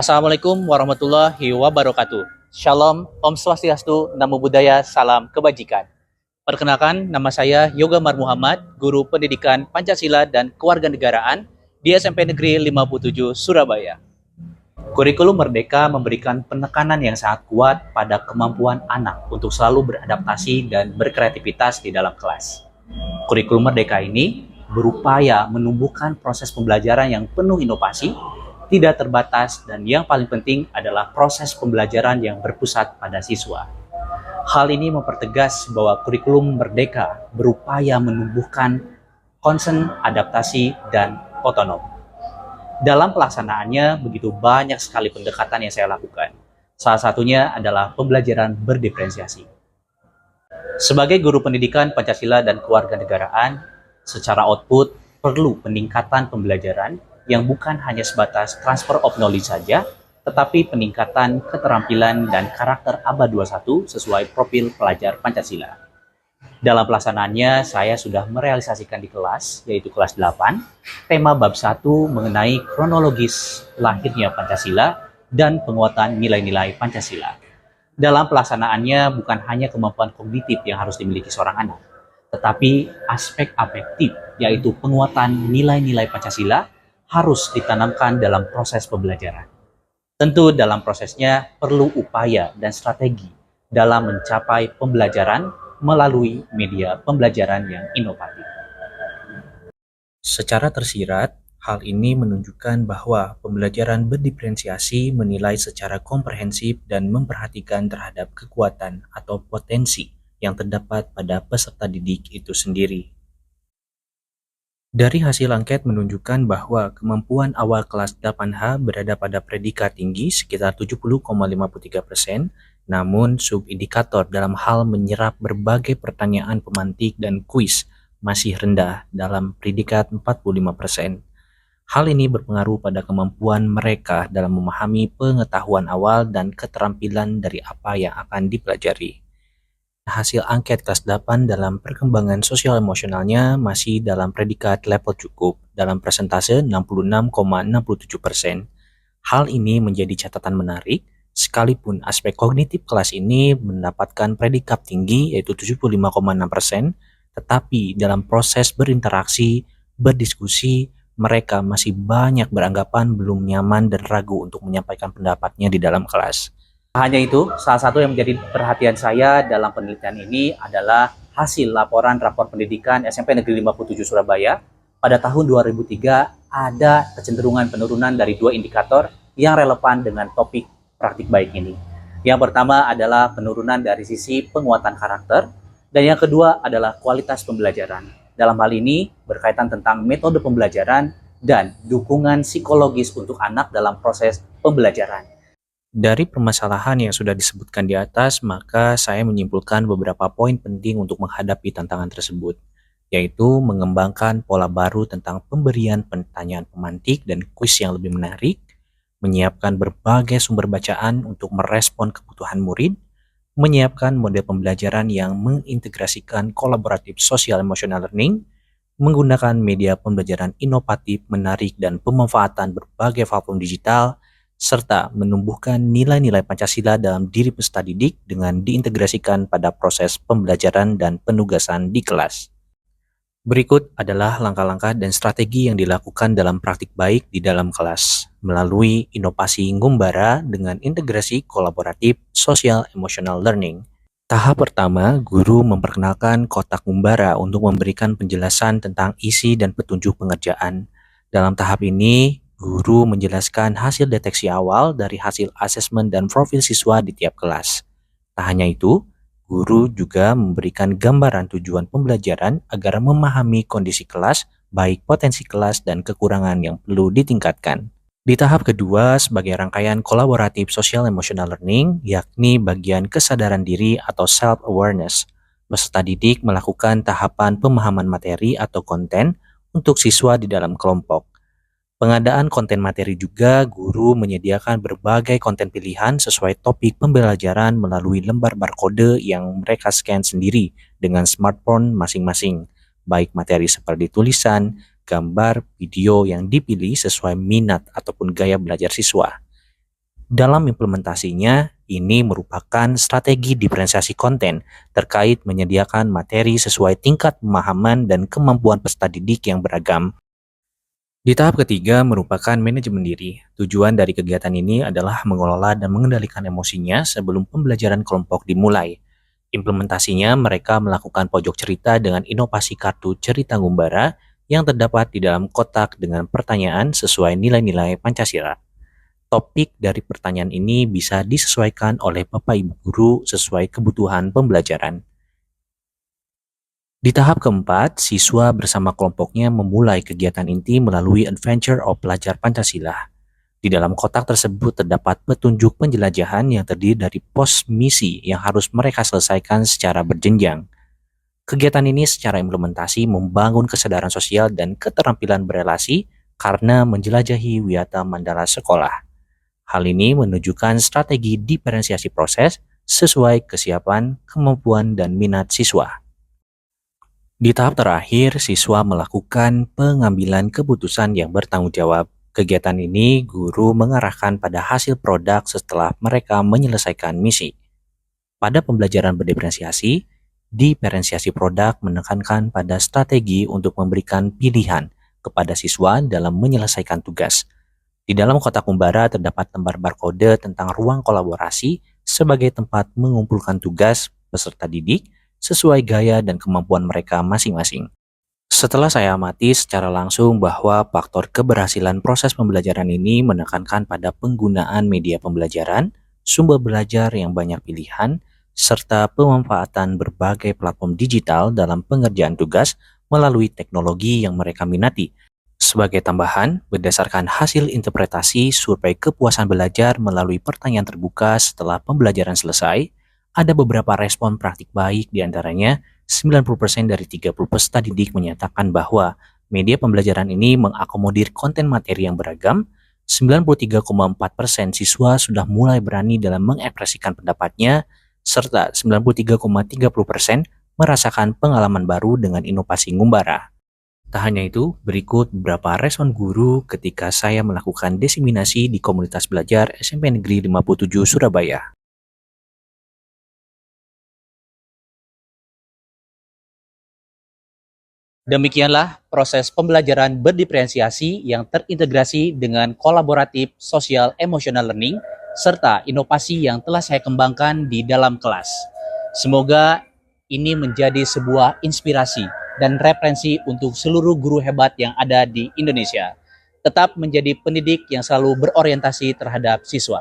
Assalamualaikum warahmatullahi wabarakatuh. Shalom, Om Swastiastu, Namo Buddhaya, Salam Kebajikan. Perkenalkan, nama saya Yoga Mar Muhammad, Guru Pendidikan Pancasila dan Kewarganegaraan di SMP Negeri 57 Surabaya. Kurikulum Merdeka memberikan penekanan yang sangat kuat pada kemampuan anak untuk selalu beradaptasi dan berkreativitas di dalam kelas. Kurikulum Merdeka ini berupaya menumbuhkan proses pembelajaran yang penuh inovasi, tidak terbatas, dan yang paling penting adalah proses pembelajaran yang berpusat pada siswa. Hal ini mempertegas bahwa kurikulum Merdeka berupaya menumbuhkan konsen, adaptasi, dan otonom. Dalam pelaksanaannya, begitu banyak sekali pendekatan yang saya lakukan. Salah satunya adalah pembelajaran berdiferensiasi. Sebagai guru pendidikan Pancasila dan Kewarganegaraan, secara output perlu peningkatan pembelajaran yang bukan hanya sebatas transfer of knowledge saja, tetapi peningkatan keterampilan dan karakter ABA 21 sesuai profil pelajar Pancasila. Dalam pelaksanaannya, saya sudah merealisasikan di kelas, yaitu kelas 8, tema bab 1 mengenai kronologis lahirnya Pancasila dan penguatan nilai-nilai Pancasila. Dalam pelaksanaannya, bukan hanya kemampuan kognitif yang harus dimiliki seorang anak, tetapi aspek afektif, yaitu penguatan nilai-nilai Pancasila, harus ditanamkan dalam proses pembelajaran. Tentu dalam prosesnya perlu upaya dan strategi dalam mencapai pembelajaran melalui media pembelajaran yang inovatif. Secara tersirat, hal ini menunjukkan bahwa pembelajaran berdiferensiasi menilai secara komprehensif dan memperhatikan terhadap kekuatan atau potensi yang terdapat pada peserta didik itu sendiri. Dari hasil angket menunjukkan bahwa kemampuan awal kelas 8H berada pada predikat tinggi sekitar 70,53%, namun subindikator dalam hal menyerap berbagai pertanyaan pemantik dan kuis masih rendah dalam predikat 45%. Hal ini berpengaruh pada kemampuan mereka dalam memahami pengetahuan awal dan keterampilan dari apa yang akan dipelajari. Hasil angket kelas 8 dalam perkembangan sosial emosionalnya masih dalam predikat level cukup dalam persentase 66,67%. Hal ini menjadi catatan menarik, sekalipun aspek kognitif kelas ini mendapatkan predikat tinggi yaitu 75,6%, tetapi dalam proses berinteraksi, berdiskusi, mereka masih banyak beranggapan belum nyaman dan ragu untuk menyampaikan pendapatnya di dalam kelas. Hanya itu, salah satu yang menjadi perhatian saya dalam penelitian ini adalah hasil laporan rapor pendidikan SMP Negeri 57 Surabaya. Pada tahun 2003 ada kecenderungan penurunan dari dua indikator yang relevan dengan topik praktik baik ini. Yang pertama adalah penurunan dari sisi penguatan karakter, dan yang kedua adalah kualitas pembelajaran. Dalam hal ini berkaitan tentang metode pembelajaran dan dukungan psikologis untuk anak dalam proses pembelajaran. Dari permasalahan yang sudah disebutkan di atas, maka saya menyimpulkan beberapa poin penting untuk menghadapi tantangan tersebut, yaitu mengembangkan pola baru tentang pemberian pertanyaan pemantik dan kuis yang lebih menarik, menyiapkan berbagai sumber bacaan untuk merespon kebutuhan murid, menyiapkan model pembelajaran yang mengintegrasikan kolaboratif social emotional learning, menggunakan media pembelajaran inovatif, menarik, dan pemanfaatan berbagai platform digital, serta menumbuhkan nilai-nilai Pancasila dalam diri peserta didik dengan diintegrasikan pada proses pembelajaran dan penugasan di kelas. Berikut adalah langkah-langkah dan strategi yang dilakukan dalam praktik baik di dalam kelas melalui inovasi Ngumbara dengan integrasi kolaboratif social emotional learning. Tahap pertama, guru memperkenalkan kotak Ngumbara untuk memberikan penjelasan tentang isi dan petunjuk pengerjaan. Dalam tahap ini, guru menjelaskan hasil deteksi awal dari hasil asesmen dan profil siswa di tiap kelas. Tak hanya itu, guru juga memberikan gambaran tujuan pembelajaran agar memahami kondisi kelas, baik potensi kelas dan kekurangan yang perlu ditingkatkan. Di tahap kedua, sebagai rangkaian kolaboratif social emotional learning, yakni bagian kesadaran diri atau self-awareness, peserta didik melakukan tahapan pemahaman materi atau konten untuk siswa di dalam kelompok. Pengadaan konten materi juga, guru menyediakan berbagai konten pilihan sesuai topik pembelajaran melalui lembar barcode yang mereka scan sendiri dengan smartphone masing-masing, baik materi seperti tulisan, gambar, video yang dipilih sesuai minat ataupun gaya belajar siswa. Dalam implementasinya, ini merupakan strategi diferensiasi konten terkait menyediakan materi sesuai tingkat pemahaman dan kemampuan peserta didik yang beragam. Di tahap ketiga merupakan manajemen diri. Tujuan dari kegiatan ini adalah mengelola dan mengendalikan emosinya sebelum pembelajaran kelompok dimulai. Implementasinya, mereka melakukan pojok cerita dengan inovasi kartu cerita ngumbara yang terdapat di dalam kotak dengan pertanyaan sesuai nilai-nilai Pancasila. Topik dari pertanyaan ini bisa disesuaikan oleh Bapak Ibu Guru sesuai kebutuhan pembelajaran. Di tahap keempat, siswa bersama kelompoknya memulai kegiatan inti melalui Adventure of Pelajar Pancasila. Di dalam kotak tersebut terdapat petunjuk penjelajahan yang terdiri dari pos misi yang harus mereka selesaikan secara berjenjang. Kegiatan ini secara implementasi membangun kesadaran sosial dan keterampilan berelasi karena menjelajahi wiyata mandala sekolah. Hal ini menunjukkan strategi diferensiasi proses sesuai kesiapan, kemampuan, dan minat siswa. Di tahap terakhir, siswa melakukan pengambilan keputusan yang bertanggung jawab. Kegiatan ini, guru mengarahkan pada hasil produk setelah mereka menyelesaikan misi. Pada pembelajaran berdiferensiasi, diferensiasi produk menekankan pada strategi untuk memberikan pilihan kepada siswa dalam menyelesaikan tugas. Di dalam kotak umbara terdapat lembar barcode tentang ruang kolaborasi sebagai tempat mengumpulkan tugas peserta didik sesuai gaya dan kemampuan mereka masing-masing. Setelah saya amati secara langsung bahwa faktor keberhasilan proses pembelajaran ini menekankan pada penggunaan media pembelajaran, sumber belajar yang banyak pilihan, serta pemanfaatan berbagai platform digital dalam pengerjaan tugas melalui teknologi yang mereka minati. Sebagai tambahan, berdasarkan hasil interpretasi survei kepuasan belajar melalui pertanyaan terbuka setelah pembelajaran selesai, ada beberapa respon praktik baik, di antaranya 90% dari 30 peserta didik menyatakan bahwa media pembelajaran ini mengakomodir konten materi yang beragam, 93,4% siswa sudah mulai berani dalam mengekspresikan pendapatnya, serta 93,30% merasakan pengalaman baru dengan inovasi ngumbara. Tak hanya itu, berikut beberapa respon guru ketika saya melakukan diseminasi di komunitas belajar SMP Negeri 57 Surabaya. Demikianlah proses pembelajaran berdiferensiasi yang terintegrasi dengan kolaboratif social emotional learning serta inovasi yang telah saya kembangkan di dalam kelas. Semoga ini menjadi sebuah inspirasi dan referensi untuk seluruh guru hebat yang ada di Indonesia. Tetap menjadi pendidik yang selalu berorientasi terhadap siswa.